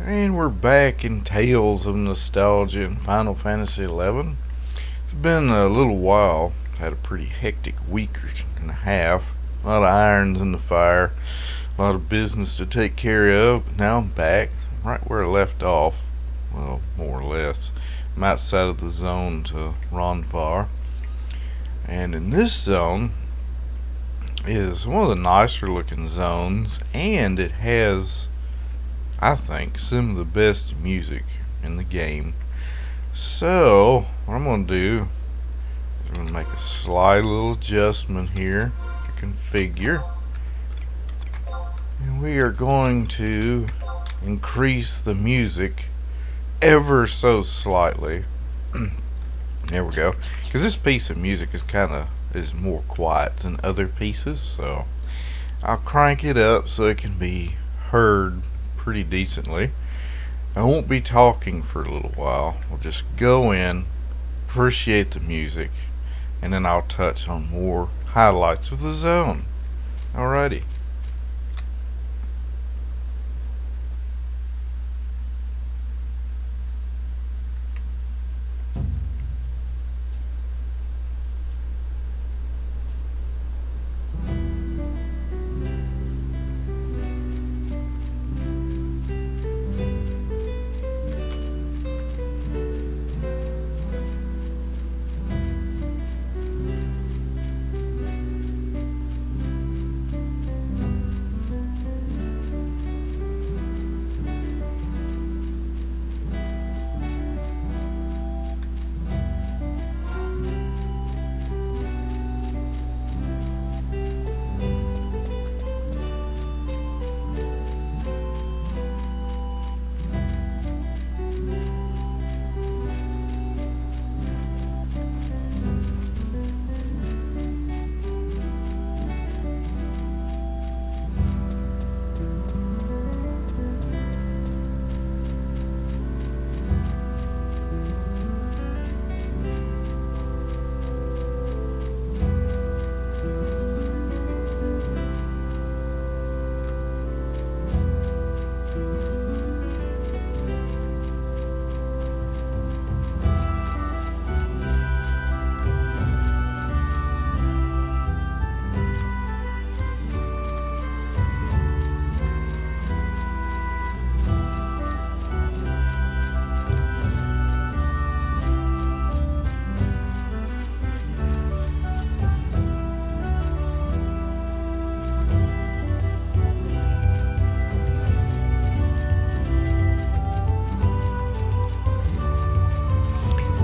And we're back in Tales of Nostalgia and Final Fantasy XI. It's been a little while. Had a pretty hectic week and a half. A lot of irons in the fire. A lot of business to take care of. But now I'm back, right where I left off. Well, more or less. I'm outside of the zone to Ronfar. And in this zone is one of the nicer looking zones, and it has, I think, some of the best music in the game. So, what I'm going to do is I'm going to make a slight little adjustment here to configure. And we are going to increase the music ever so slightly. There we go. Because this piece of music is more quiet than other pieces, so I'll crank it up so it can be heard pretty decently. I won't be talking for a little while. I'll just go in, appreciate the music, and then I'll touch on more highlights of the zone. Alrighty.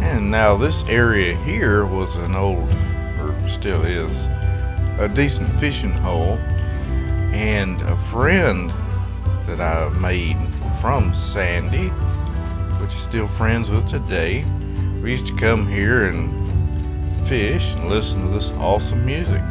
And now this area here was an old, or still is, a decent fishing hole. And a friend that I made from Sandy, which is still friends with today, we used to come here and fish and listen to this awesome music.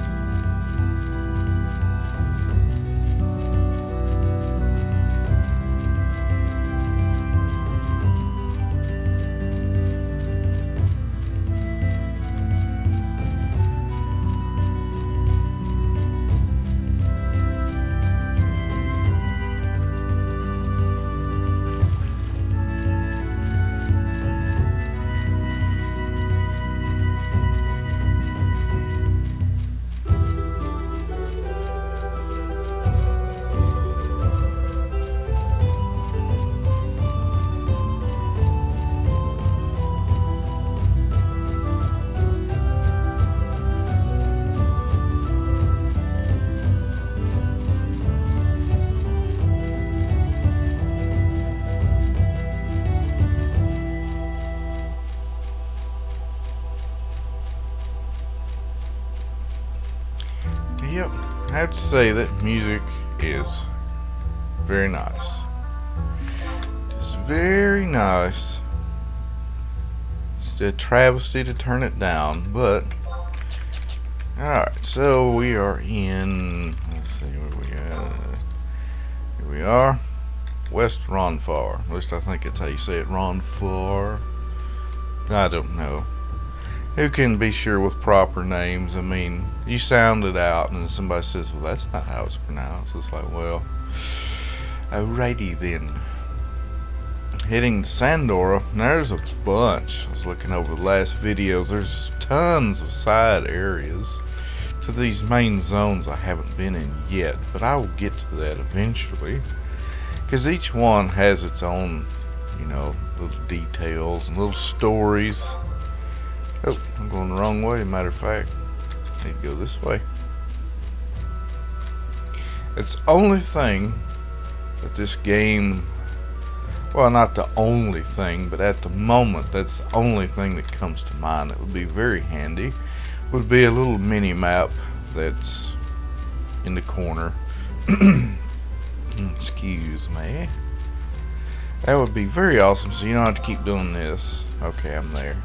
Yep, I have to say that music is very nice. It's very nice. It's a travesty to turn it down, but alright, so we are in, let's see where we are. Here we are, West Ronfar. At least I think that's how you say it, Ronfar. I don't know. Who can be sure with proper names? I mean, you sound it out and somebody says, well, that's not how it's pronounced. It's like, well, alrighty then. heading to Sandora. And there's a bunch. I was looking over the last videos. There's tons of side areas to these main zones I haven't been in yet, but I will get to that eventually, because each one has its own, you know, little details and little stories. Oh, I'm going the wrong way. Matter of fact, I need to go this way. It's the only thing that this game, well, not the only thing, but at the moment that's the only thing that comes to mind that would be very handy, would be a little mini map that's in the corner. Excuse me. That would be very awesome, so you don't have to keep doing this. Okay, I'm there.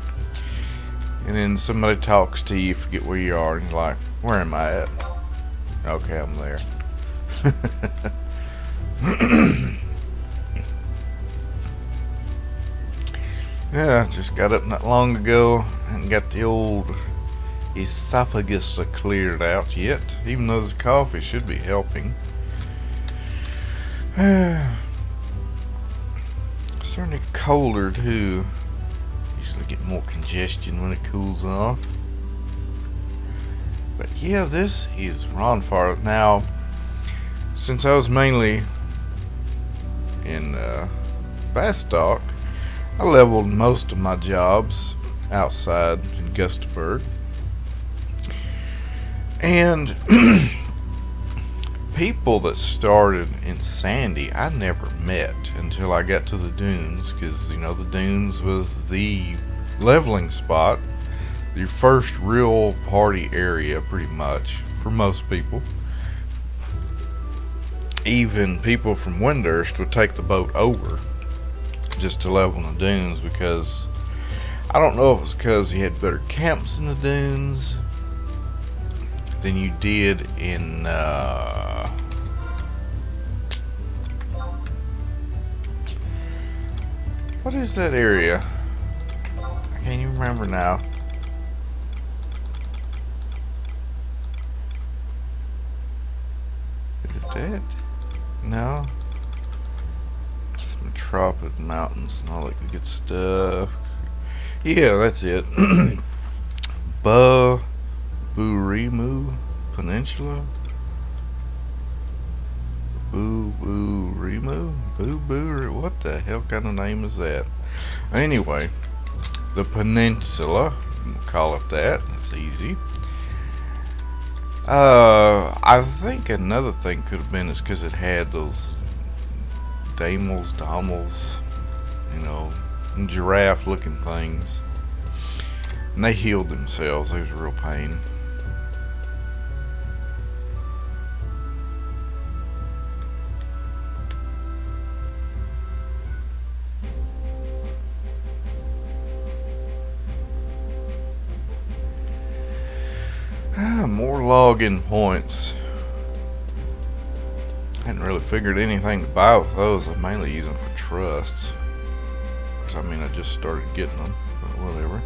And then somebody talks to you, forget where you are, and you're like, where am I at? Okay, I'm there. Yeah, just got up not long ago and got the old esophagus cleared out yet, even though the coffee should be helping. Starting to get colder too. Usually get more congestion when it cools off. But yeah, this is Ronfar. Now, since I was mainly in Bastock, I leveled most of my jobs outside in Gustavberg. And people that started in Sandy I never met until I got to the dunes, because, you know, the dunes was the leveling spot, your first real party area pretty much for most people. Even people from Windurst would take the boat over just to level in the dunes, because I don't know if it's because you had better camps in the dunes than you did in what is that area? I can't even remember now. Is it that? No. It's Metropolis Mountains and all that good stuff. Yeah, that's it. Burimu Peninsula. Burimu? What the hell kind of name is that? Anyway, the peninsula, we'll call it that. That's easy. I think another thing could have been is because it had those damels, you know, giraffe looking things. And they healed themselves. It was a real pain. More login points. Hadn't really figured anything to buy with those. I mainly use them for trusts. I mean, I just started getting them, but whatever.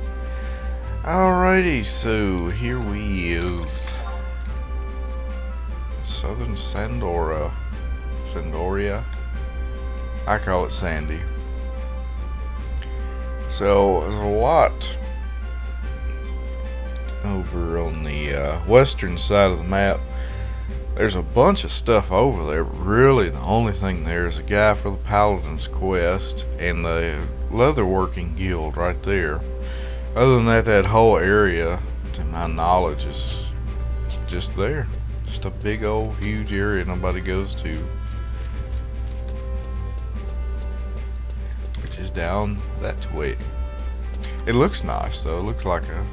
Alrighty, so here we is. Southern Sandoria. I call it Sandy. So there's a lot over on the western side of the map. There's a bunch of stuff over there, but really the only thing there is a guy for the Paladin's Quest and the Leatherworking Guild right there. Other than that, that whole area, to my knowledge, is just there. Just a big old huge area nobody goes to. Which is down that way. It looks nice though. It looks like a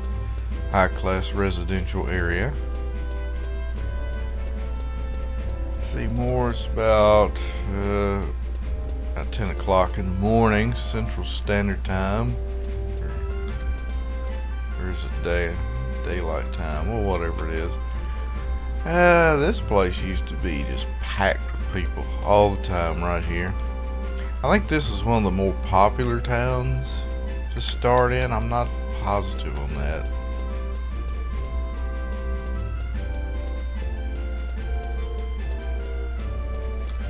high-class residential area. See more, it's about 10 o'clock in the morning, Central Standard Time. Or is it daylight time? Well, whatever it is. This place used to be just packed with people all the time right here. I think this is one of the more popular towns to start in. I'm not positive on that.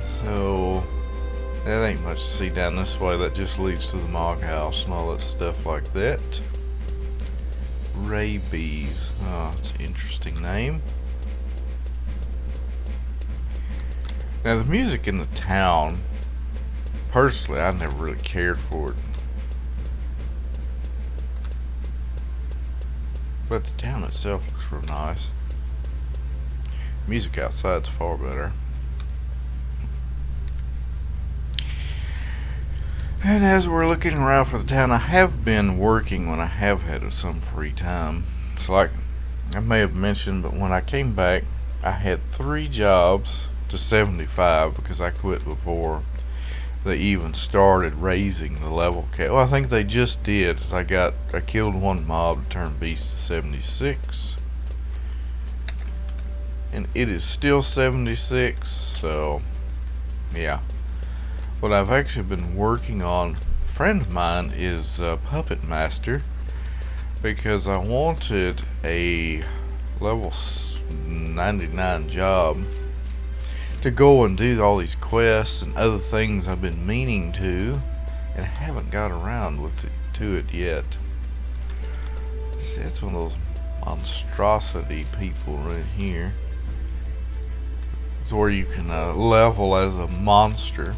So That ain't much to see down this way. That just leads to the Mog House and all that stuff like that. Rabies. Oh, it's an interesting name. Now the music in the town, personally, I never really cared for it. But the town itself looks real nice. Music outside's far better. And as we're looking around for the town, I have been working when I have had some free time. It's like I may have mentioned, but when I came back, I had 3 jobs to 75 because I quit before they even started raising the level cap. Well, I think they just did. I killed 1 mob to turn beast to 76, and it is still 76. So yeah. What I've actually been working on, a friend of mine is Puppet Master, because I wanted a level 99 job to go and do all these quests and other things I've been meaning to, and I haven't got around to it yet. See, that's one of those monstrosity people right here. It's where you can level as a monster.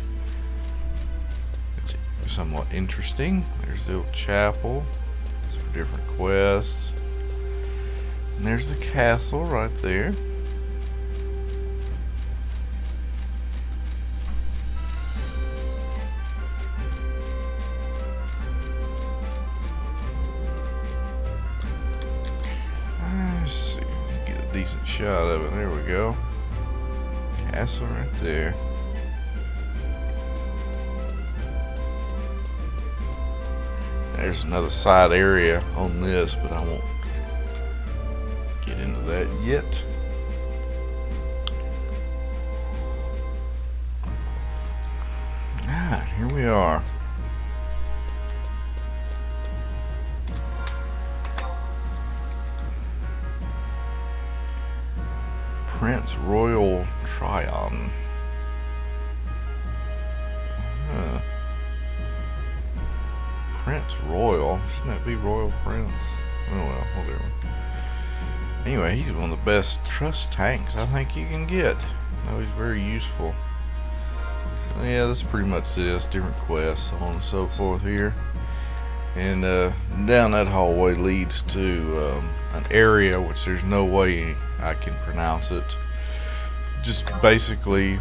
Somewhat interesting. There's the old chapel. It's for different quests. And there's the castle right there. Let's see. Get a decent shot of it. There we go. Castle right there. There's another side area on this, but I won't get into that yet. Alright, here we are. Prince Royal Tryon. Prince Royal, shouldn't that be Royal Prince? Oh well, whatever. Anyway, he's one of the best trust tanks I think you can get. No, he's very useful. So yeah, this is pretty much this. Different quests, so on and so forth here. And down that hallway leads to an area which there's no way I can pronounce it. Just basically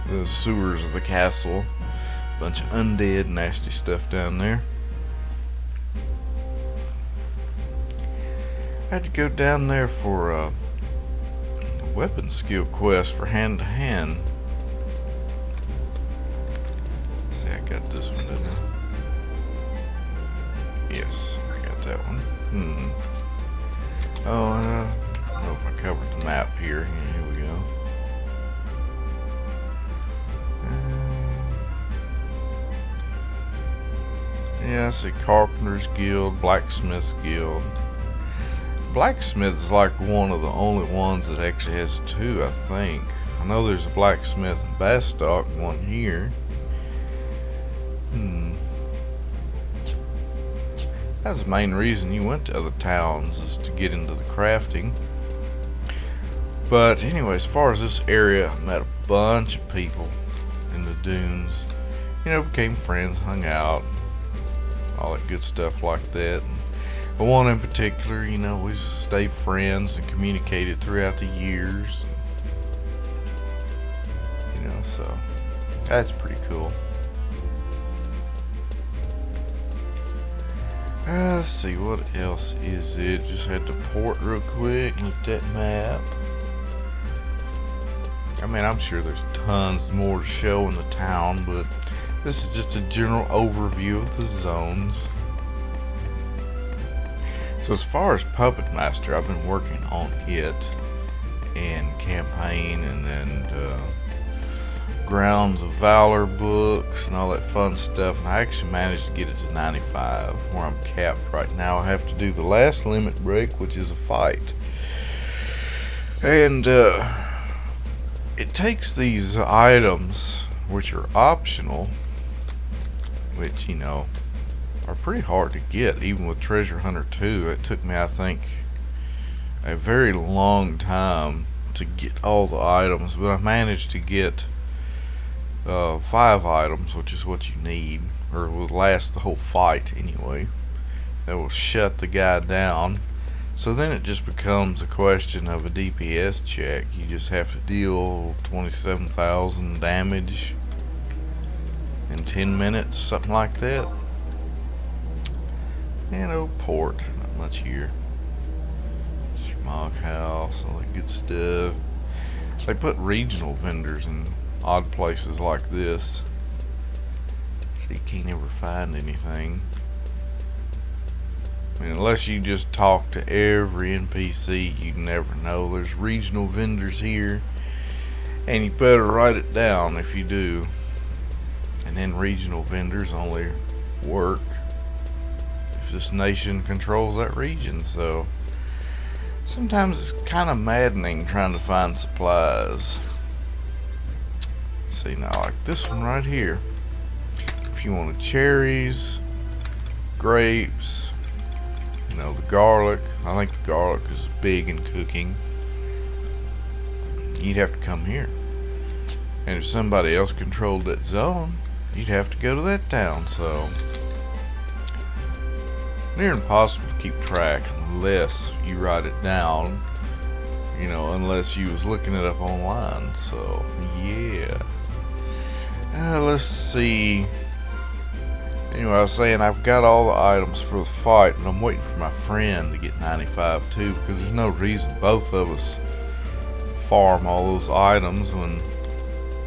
the sewers of the castle. Bunch of undead, nasty stuff down there. I had to go down there for a weapon skill quest for hand to hand. See, I got this one, didn't I? Yes, I got that one. Oh, and I don't know if I covered the map here. Here we go. Yeah, I see Carpenter's Guild, Blacksmith's Guild. Blacksmith is like one of the only ones that actually has 2, I think. I know there's a blacksmith in Bastock and one here. That's the main reason you went to other towns, is to get into the crafting. But anyway, as far as this area, I met a bunch of people in the dunes. You know, became friends, hung out, all that good stuff like that. But one in particular, you know, we stayed friends and communicated throughout the years. You know, so that's pretty cool. Let's see, what else is it? Just had to port real quick, look at that map. I mean, I'm sure there's tons more to show in the town, but this is just a general overview of the zones. So as far as Puppet Master, I've been working on it and campaign, and then Grounds of Valor books and all that fun stuff, and I actually managed to get it to 95, where I'm capped right now. I have to do the last limit break, which is a fight. And it takes these items, which are optional, which, you know, are pretty hard to get, even with Treasure Hunter 2. It took me, I think, a very long time to get all the items, but I managed to get 5 items, which is what you need, or will last the whole fight anyway. That will shut the guy down. So then it just becomes a question of a DPS check. You just have to deal 27,000 damage in 10 minutes, something like that. And old port, not much here. Smog house, all that good stuff. They put regional vendors in odd places like this, so you can't ever find anything. I mean, unless you just talk to every NPC, you never know. There's regional vendors here, and you better write it down if you do. And then regional vendors only work if this nation controls that region, so sometimes it's kind of maddening trying to find supplies. Let's see now, like this one right here. If you wanted cherries, grapes, you know, the garlic. I think the garlic is big in cooking. You'd have to come here. And if somebody else controlled that zone, you'd have to go to that town, so near impossible to keep track unless you write it down, you know, unless you was looking it up online. So yeah, let's see. Anyway, I was saying I've got all the items for the fight, but I'm waiting for my friend to get 95 too, because there's no reason both of us farm all those items when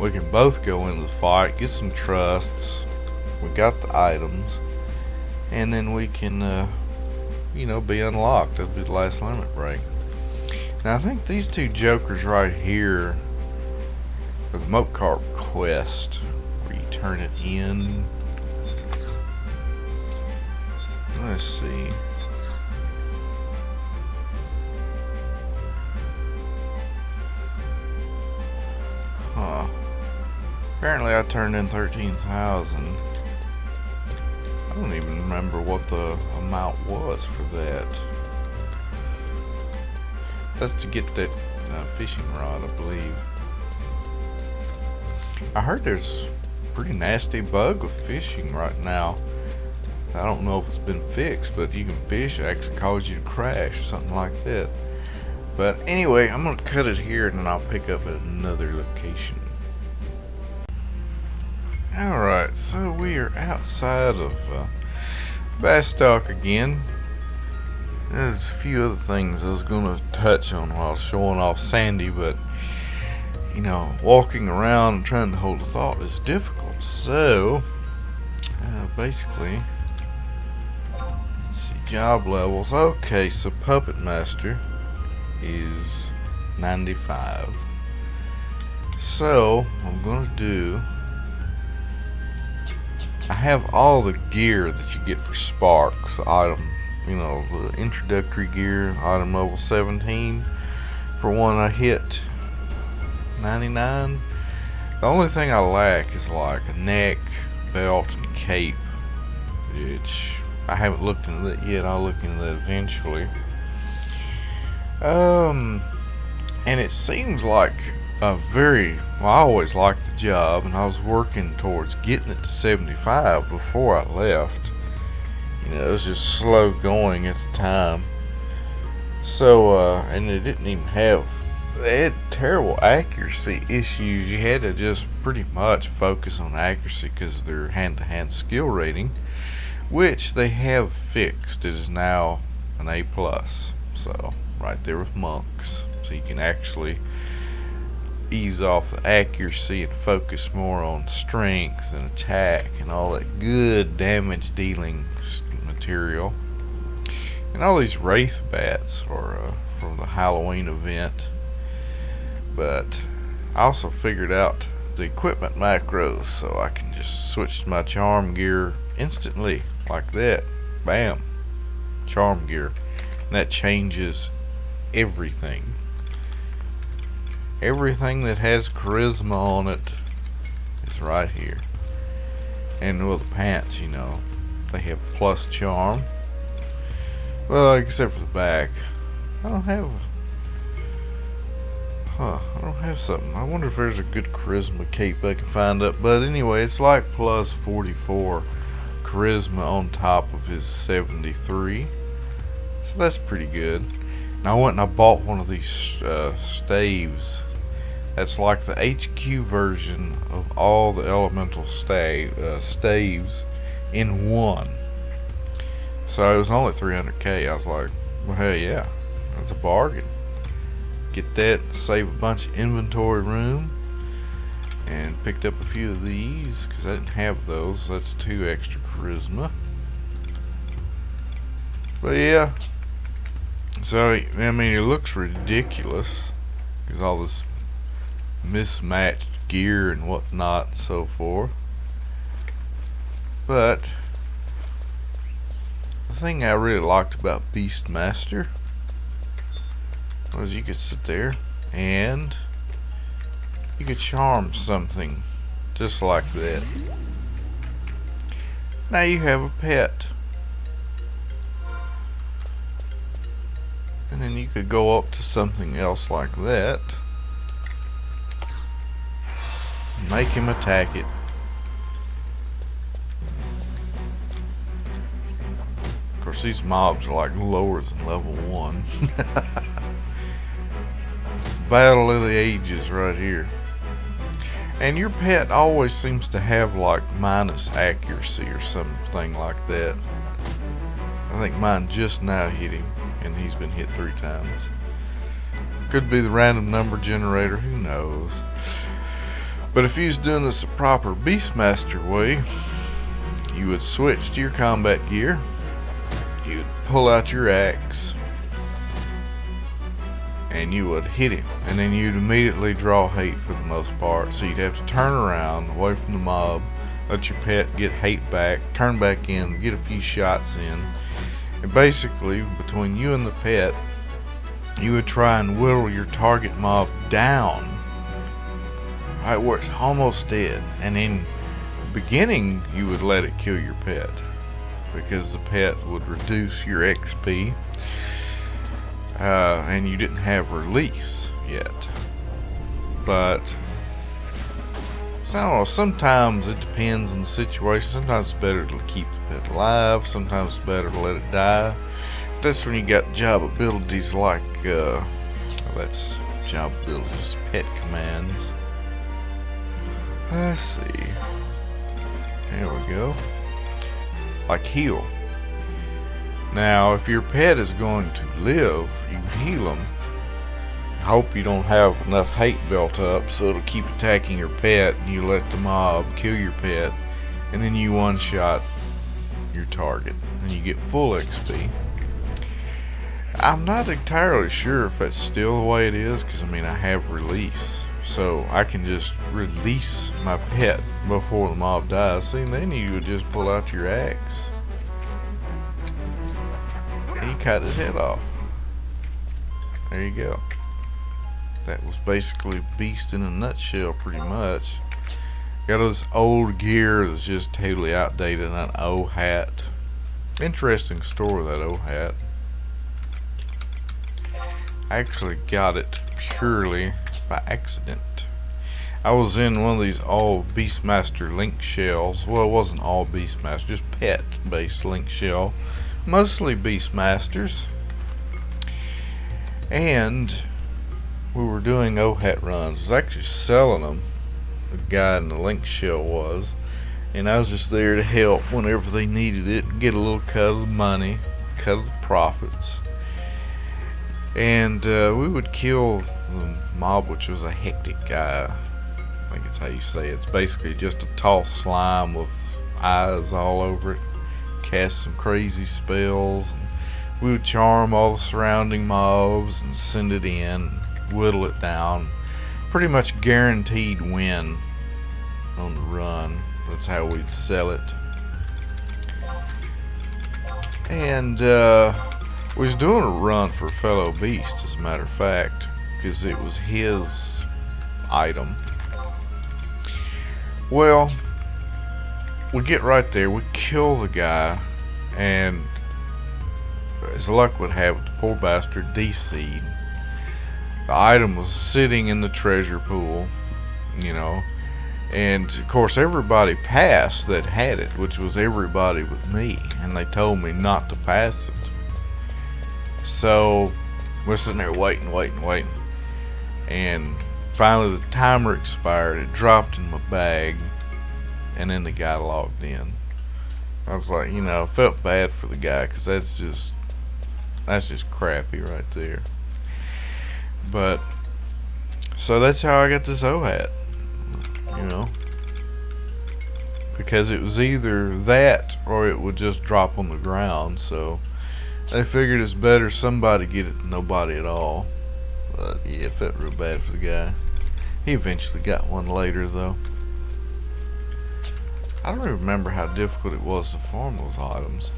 we can both go into the fight, get some trusts, we got the items, and then we can you know, be unlocked. That'll be the last limit break. Now I think these two jokers right here are the Moat quest, where you turn it in. Let's see. Huh. Apparently I turned in 13,000. I don't even remember what the amount was for that. That's to get that fishing rod, I believe. I heard there's a pretty nasty bug with fishing right now. I don't know if it's been fixed, but you can fish, it actually cause you to crash or something like that. But anyway, I'm going to cut it here and then I'll pick up at another location. Alright, so we are outside of Bastock again. There's a few other things I was going to touch on while showing off Sandy, but you know, walking around and trying to hold a thought is difficult. So basically, let's see, job levels. Okay, so Puppet Master is 95. So what I'm going to do, I have all the gear that you get for Sparks item, you know, the introductory gear, item level 17. For one, I hit 99. The only thing I lack is like a neck, belt, and cape, which I haven't looked into that yet. I'll look into that eventually. And it seems like a very, well, I always liked the job, and I was working towards getting it to 75 before I left. You know, it was just slow going at the time. So, and it didn't even have, they had terrible accuracy issues. You had to just pretty much focus on accuracy because of their hand-to-hand skill rating, which they have fixed. It is now an A+. So, right there with monks. So you can actually ease off the accuracy and focus more on strength and attack and all that good damage dealing material. And all these wraith bats are from the Halloween event. But I also figured out the equipment macros, so I can just switch to my charm gear instantly like that. Bam, charm gear, and that changes everything. Everything that has charisma on it is right here. And with the pants, you know, they have plus charm. Well, except for the back. I don't have something. I wonder if there's a good charisma cape I can find up. But anyway, it's like plus 44 charisma on top of his 73. So that's pretty good. And I went and I bought one of these staves. That's like the HQ version of all the elemental staves in one. So it was only 300k. I was like, well, hell yeah, that's a bargain. Get that, save a bunch of inventory room, and picked up a few of these because I didn't have those. That's 2 extra charisma. But yeah, so I mean, it looks ridiculous because all this mismatched gear and whatnot and so forth. But the thing I really liked about Beastmaster was you could sit there and you could charm something just like that. Now you have a pet. And then you could go up to something else like that. Make him attack it. Of course, these mobs are like lower than level 1. Battle of the Ages right here. And your pet always seems to have like minus accuracy or something like that. I think mine just now hit him, and he's been hit 3 times. Could be the random number generator, who knows. But if you was doing this the proper Beastmaster way, you would switch to your combat gear, you'd pull out your axe, and you would hit him, and then you'd immediately draw hate for the most part. So you'd have to turn around away from the mob, let your pet get hate back, turn back in, get a few shots in, and basically between you and the pet, you would try and whittle your target mob down right where it's almost dead, and in the beginning you would let it kill your pet because the pet would reduce your XP. And you didn't have release yet. But I don't know, sometimes it depends on the situation. Sometimes it's better to keep the pet alive, sometimes it's better to let it die. That's when you got job abilities like that's job abilities, pet commands. Let's see. There we go. Like heal. Now, if your pet is going to live, you heal them. Hope you don't have enough hate built up so it'll keep attacking your pet, and you let the mob kill your pet, and then you one-shot your target, and you get full XP. I'm not entirely sure if that's still the way it is, because I mean, I have release, so I can just release my pet before the mob dies. See, then you would just pull out your axe. He cut his head off. There you go. That was basically Beast in a nutshell, pretty much. Got this old gear that's just totally outdated, and an old hat. Interesting story, that old hat. I actually got it purely by accident. I was in one of these all Beastmaster link shells. Well, it wasn't all Beastmaster, just pet-based link shell. Mostly Beastmasters. And we were doing OHAT runs. I was actually selling them. The guy in the link shell was. And I was just there to help whenever they needed it and get a little cut of the money, cut of the profits. And we would kill the mob, which was a hectic guy. I think it's how you say it. It's basically just a tall slime with eyes all over it. Cast some crazy spells. And we would charm all the surrounding mobs and send it in, whittle it down. Pretty much guaranteed win on the run. That's how we'd sell it. And we was doing a run for fellow Beast, as a matter of fact, because it was his item. Well, we get right there, we kill the guy, and as luck would have it, the poor bastard DC'd. The item was sitting in the treasure pool, you know, and of course everybody passed that had it, which was everybody with me, and they told me not to pass it. So we're sitting there waiting, and finally the timer expired. It dropped in my bag, and then the guy logged in. I was like, you know, I felt bad for the guy, because that's just crappy right there. But so that's how I got this O-hat, you know, because it was either that or it would just drop on the ground. So they figured it's better somebody get it than nobody at all. But yeah, it felt real bad for the guy. He eventually got one later though. I don't remember how difficult it was to farm those items.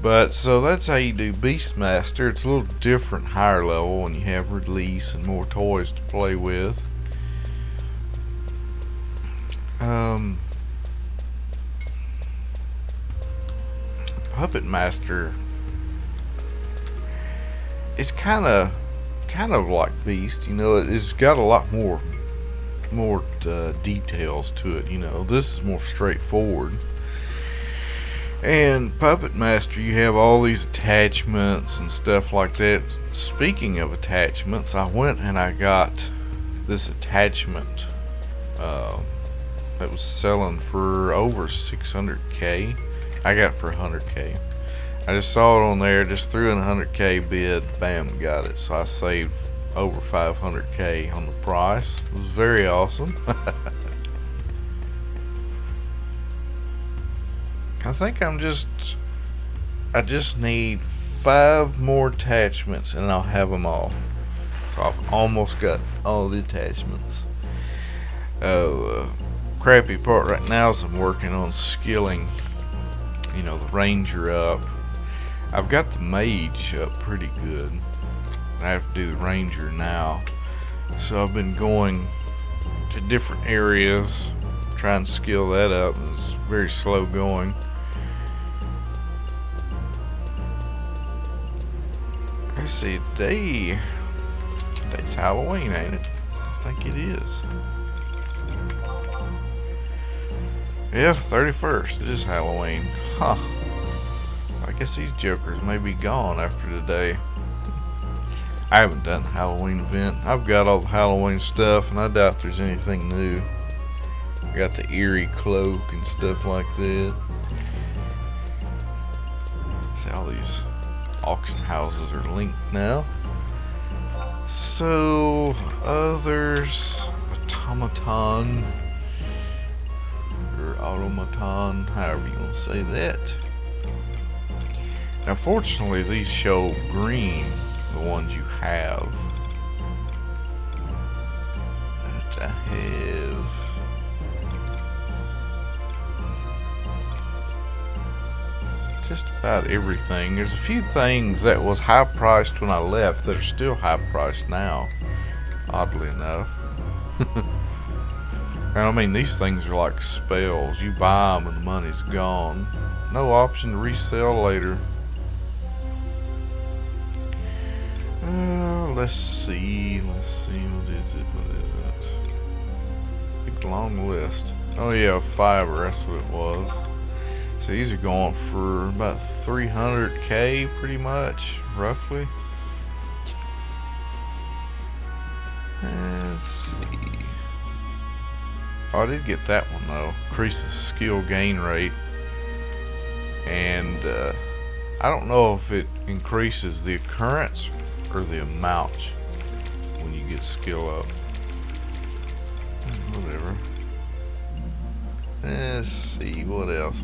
But so that's how you do Beastmaster. It's a little different, higher level, when you have release and more toys to play with. Puppet Master is kind of like Beast, you know. It's got a lot more details to it, you know. This is more straightforward. And Puppet Master, you have all these attachments and stuff like that. Speaking of attachments, I went and I got this attachment that was selling for over 600k. I got it for 100k. I just saw it on there, just threw in a 100k bid, bam, got it. So I saved over 500k on the price. It was very awesome. I think I just need 5 more attachments and I'll have them all. So I've almost got all the attachments. The crappy part right now is I'm working on skilling, you know, the ranger up. I've got the mage up pretty good. I have to do the ranger now. So I've been going to different areas, trying to skill that up. It's very slow going. Let's see, today's Halloween, ain't it? I think it is. Yeah, 31st. It is Halloween. Huh. I guess these jokers may be gone after today. I haven't done a Halloween event. I've got all the Halloween stuff, and I doubt there's anything new. I got the eerie cloak and stuff like that. See, all these auction houses are linked now. So others, automaton or automaton, however you want to say that. Now fortunately these show green, the ones you have. That I have. Just about everything. There's a few things that was high priced when I left that are still high priced now, oddly enough. And I mean, these things are like spells. You buy them and the money's gone. No option to resell later. Let's see, what is it? Big long list. Oh yeah, fiber, that's what it was. So these are going for about 300k pretty much, roughly. Let's see. Oh, I did get that one though. Increases skill gain rate. And I don't know if it increases the occurrence or the amount when you get skill up. Whatever. Let's see, what else?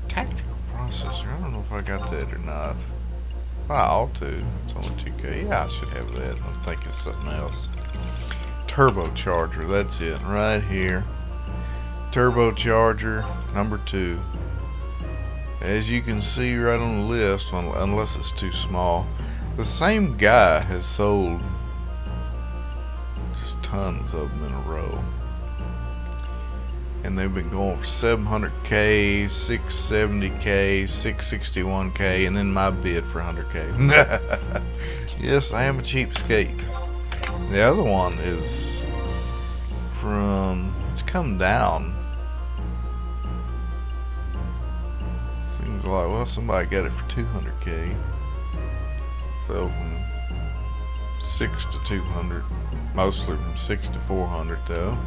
Tactical processor, I don't know if I got that or not. I ought to. It's only 2k. Yeah, I should have that. I'm thinking of something else. Turbocharger, that's it, right here. Turbocharger, number 2. as you can see right on the list, unless it's too small, the same guy has sold just tons of them in a row. And they've been going for 700K, 670K, 661K, and then my bid for 100K. Yes, I am a cheapskate. The other one is it's come down. Seems like, well, somebody got it for 200K. So from 6 to 200, mostly from 6 to 400 though.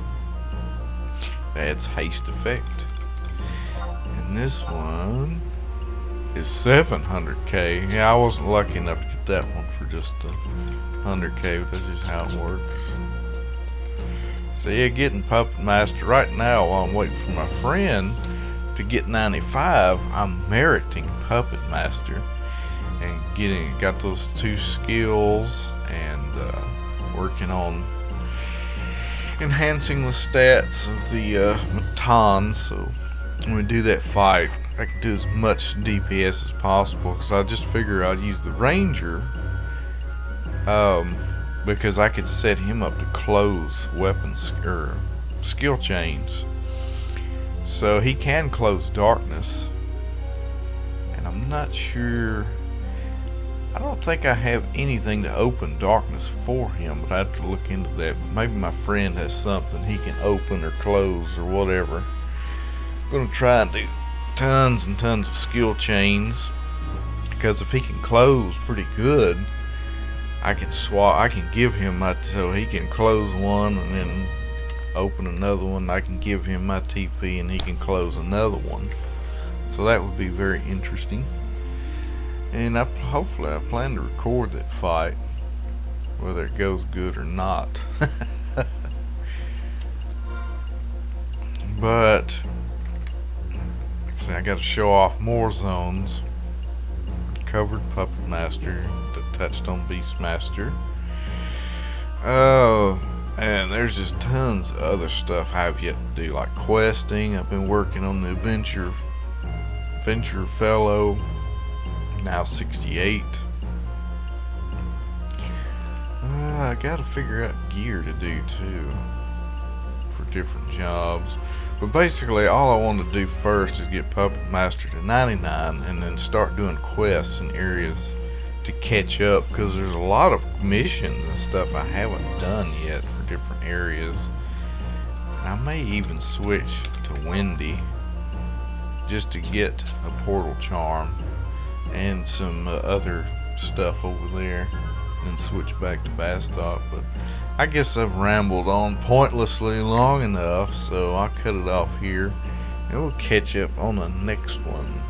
That's Haste Effect. And this one is 700K. Yeah, I wasn't lucky enough to get that one for just 100K, but that's just how it works. So yeah, getting Puppet Master right now while I'm waiting for my friend to get 95. I'm meriting Puppet Master and got those 2 skills and working on enhancing the stats of the batons, so when we do that fight I can do as much DPS as possible, because I just figure I'd use the ranger because I could set him up to close weapons or skill chains, so he can close darkness. And I'm not sure, I don't think I have anything to open darkness for him, but I have to look into that. Maybe my friend has something he can open or close or whatever. I'm going to try and do tons and tons of skill chains, because if he can close pretty good, I can give him so he can close one and then open another one. I can give him my TP and he can close another one. So that would be very interesting. And hopefully I plan to record that fight, whether it goes good or not. But see, I got to show off more zones. Covered Puppet Master, touched on Beast Master. Oh, and there's just tons of other stuff I have yet to do, like questing. I've been working on the Adventure Fellow, now 68. I gotta figure out gear to do too for different jobs. But basically all I want to do first is get Puppet Master to 99 and then start doing quests in areas to catch up, because there's a lot of missions and stuff I haven't done yet for different areas. And I may even switch to Windy just to get a portal charm and some other stuff over there, and switch back to Bastock. But I guess I've rambled on pointlessly long enough, so I'll cut it off here and we'll catch up on the next one.